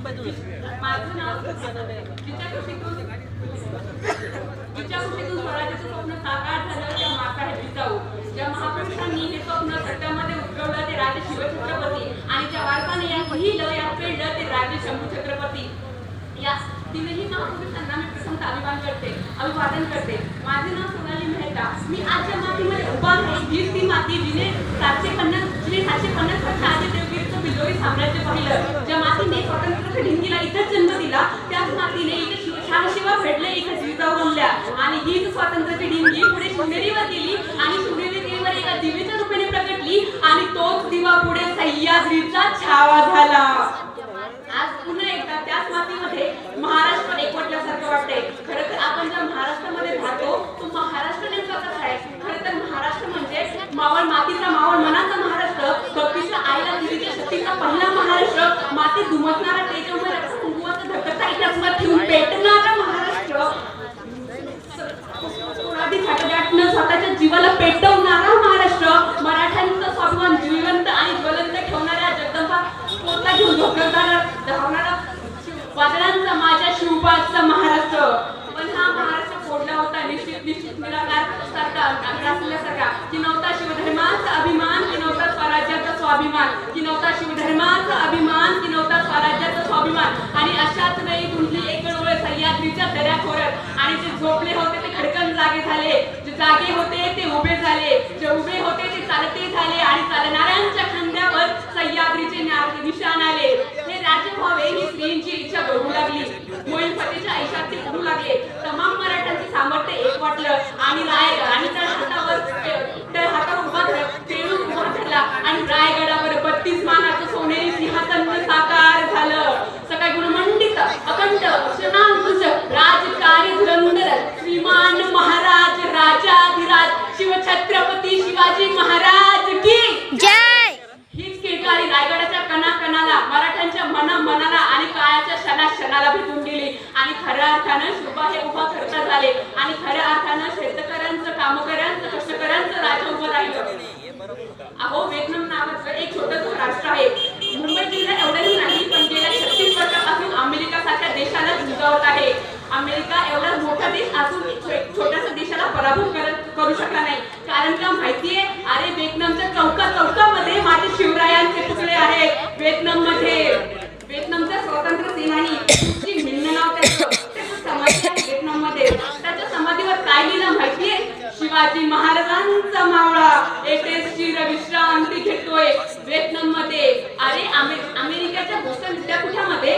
माझं नाव जिच्या कुशीतून स्वराज्याचं स्वप्न साकार झालं त्या माता आहे जिजाऊ. ज्या महापुरुषांनी हे स्वप्न सत्यामध्ये उतरवलं ते राजे शिवछत्रपती आणि ज्या वारसाने या लिहिलं या पेडलं ते राजे शंभू छत्रपती. या तिन्ही महापुरुषांना मी प्रथमतः अभिवादन करते. माझे नाव सोनाली मेहता. मी आज ज्या मातीमध्ये उभा आहे हीच ती माती जिने 750 वर्ष आधी देवगिरीचं बिलोरी साम्राज्य पाहिलं. ज्या मातीने स्वातंत्र्याच्या ढिंगीला इथंच जन्म दिला त्याच मातीने इथे शिवशिवा फेडले, इथे जिजाऊ बनल्या आणि हीच स्वातंत्र्याची ढिंगी पुढे शिवनेरीवर गेली आणि शिवनेरीवर एका दिवेच्या रूपाने प्रकटली आणि तोच दिवा पुढे सह्याद्रीचा छावा झाला. आज पुन्हा एकदा त्याच मातीमध्ये महाराष्ट्र एकवटल्यासारखं वाटतंय. खरं तर आपण ज्या महाराष्ट्रामध्ये राहतो तो महाराष्ट्र नेमका कसा आहे? खरं तर महाराष्ट्र म्हणजे मावळ मातीचा, मावळ मनाचा महाराष्ट्र, भक्तीच्या आईला देवीच्या शक्तीचा पहिला महाराष्ट्र, माती दुमसणारा तेजोमय रक्तकुंकवाचा धगधगता इतिहासात ठेवून पेटणारा महाराष्ट्र, कोणादी थाटाटाटनं स्वतःच्या जीवाला पेटवणारा महाराष्ट्र, मराठ्यांचा स्वाभिमान जिवंत आणि ज्वलंत ठेवणाऱ्या जगदंबा पोता घेऊन धावणारा वादळांचा माझ्या शिवबाचा महाराष्ट्र. पण हा महाराष्ट्र फोडला होता निश्चित निराकार सारखा असल्यासारखा की नव्हता शिवधर्माचा अभिमान, की नव्हता स्वराज्याचा स्वाभिमान, की नव्हता शिवधर्माचा अभिमान, की नव्हता स्वराज्याचा स्वाभिमान. आणि अशाच वेळी गुंतली एक ओळ सह्याद्रीच्या दऱ्याखोऱ्यात आणि जे झोपले होते ते खडकन जागे झाले, जे जागे होते ते उभे झाले, जे उभे होते ते चालते झाले आणि चालणाऱ्यांच्या खांद्यावर सह्याद्रीचे निशाण आले. हे राज्य व्हावे ही स्त्रींची इच्छा बघू लागली. मोहीम फतेच्या आयुष्यात ते पडू लागले. तमाम मराठ्यांचे सामर्थ्य एक वाटलं आणि त्या हातावर उभा पेरून उभा झाला आणि रायगडावर 32 मानाचं सोनेरी सिंहासन साकार झालं. सकाळी गुणमंडित अखंड क्षणांकुश राजकारी धुरंधर श्रीमान महाराज राजाधिराज शिवछत्रपती शिवाजी महाराज की जय. हीच किळकारी रायगडाच्या कणाकणाला, मराठ्यांच्या मनाला आणि काळाच्या क्षणाला भेटून गेली आणि खऱ्या अर्थानं शिवबा हे उभा करता झाले आणि खऱ्या अर्थानं शेतकऱ्यांचं, कामकऱ्यांचं, कष्टकऱ्यांचं राज्य उभं राहिलं. अहो, व्हिएतनाम नावाचं एक छोटंसं राष्ट्र आहे. मुंबई जिल्हा एवढंही नाही पण गेल्या 36 वर्षापासून अमेरिका सारख्या देशाला झुंजावत आहे. अमेरिका एवढा मोठा देश असून छोट्याशा देशाला पराभूत करू शकला नाही. कारण का माहितीये? अरे व्हिएतनामच्या चौकामध्ये माझे शिवरायांचे पुतळे आहेत. व्हिएतनामच्या स्वातंत्र्य सेनानी नाव त्याचं समाधी आहे व्हिएतनाममध्ये. त्याच्या समाधीवर काय लिहिलं माहितीये? शिवाजी महाराजांचा मावळा येथेच विश्रांती घेतोय व्हिएतनाममध्ये. अरे अमेरिकेच्या बोस्टन विद्यापीठामध्ये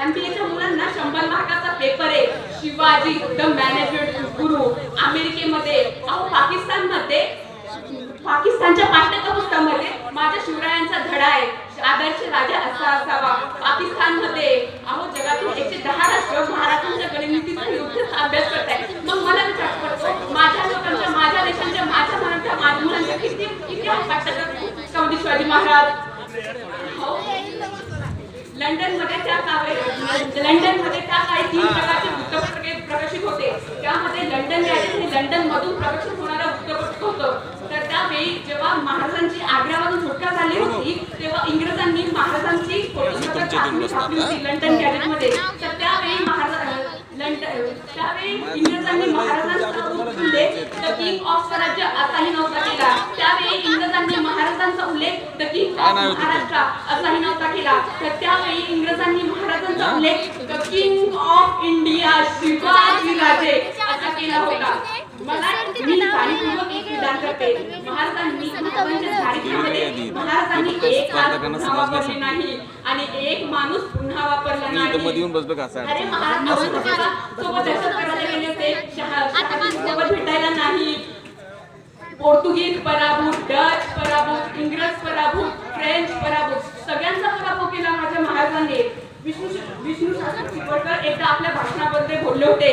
MBAच्या मुलांना 100 मार्काचा पेपर आहे. शिवाजी द मॅनेजमेंट गुरु अमेरिकेमध्ये. अहो, पाकिस्तानच्या पाठ्यपुस्तकामध्ये माझ्या शिवरायांचा धडा आहे. आदर्श राजा असा असावा. पाकिस्तानमध्ये अहो जगातील 110 राष्ट्र महाराजांच्या गणितीचा युद्धचा अभ्यास करतायत. मग मला विचार पडतो माझ्या लोकांच्या, माझ्या देशांच्या, माझ्या मनाच्या, माझ्या मुलांच्या किती पाठ्यपुस्तकामध्ये शिवाजी महाराज. लंडनमध्ये त्या काळी 3 प्रकारचे वृत्तपत्रे प्रकाशित होते. त्यामध्ये लंडन गॅजेट हे लंडन मधून प्रकाशित होणारं वृत्तपत्र होतं. तर त्यावेळी जेव्हा महाराजांची आग्र्यामधून सुटका झाली होती तेव्हा इंग्रजांनी महाराजांची छापली होती लंडन गॅजेटमध्ये. तर त्यावेळी इंग्रजांनी महाराजांचा उल्लेख द किंग ऑफ स्वराज्य असाही नव्हता केला. त्यावेळी इंग्रजांनी महाराजांचा उल्लेख द किंग ऑफ महाराष्ट्र असाही नव्हता केला. तर त्यावेळी इंग्रजांनी महाराजांचा उल्लेख the king of India Shivaji राजे असा केला होता. मी जाणीवपूर्वक एक विधान करते. महाराजांनी एक वापरले नाही आणि एक माणूस पुन्हा वापरला नाही. अरे महाराज सोबत गेले होते, सोबत भेटायला नाही. पोर्तुगीज पराभूत, डच पराभूत, इंग्रज पराभूत, फ्रेंच पराभूत, सगळ्यांचा पराभव केला माझ्या महाराजांनी. विष्णू शास्त्री चिपळकर एकदा आपल्या भाषणाबद्दल बोलले होते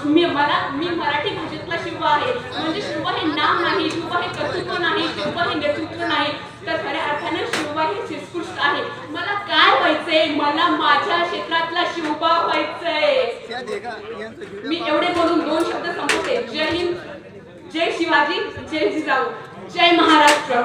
मी मराठी भाषेतला शिवबा आहे. म्हणजे शिवबा हे नाम नाही, शिवबा हे कर्तृत्व नाही, शिवबा हे नेतृत्व नाही, तर खऱ्या अर्थाने शिवबा हे शिवपुरुष आहे. मला काय व्हायचंय? मला माझ्या क्षेत्रातला शिवबा व्हायचंय. मी एवढे बोलून 2 शब्द संपवते. जय हिंद, जय शिवाजी, जय जिजाऊ, जय महाराष्ट्र.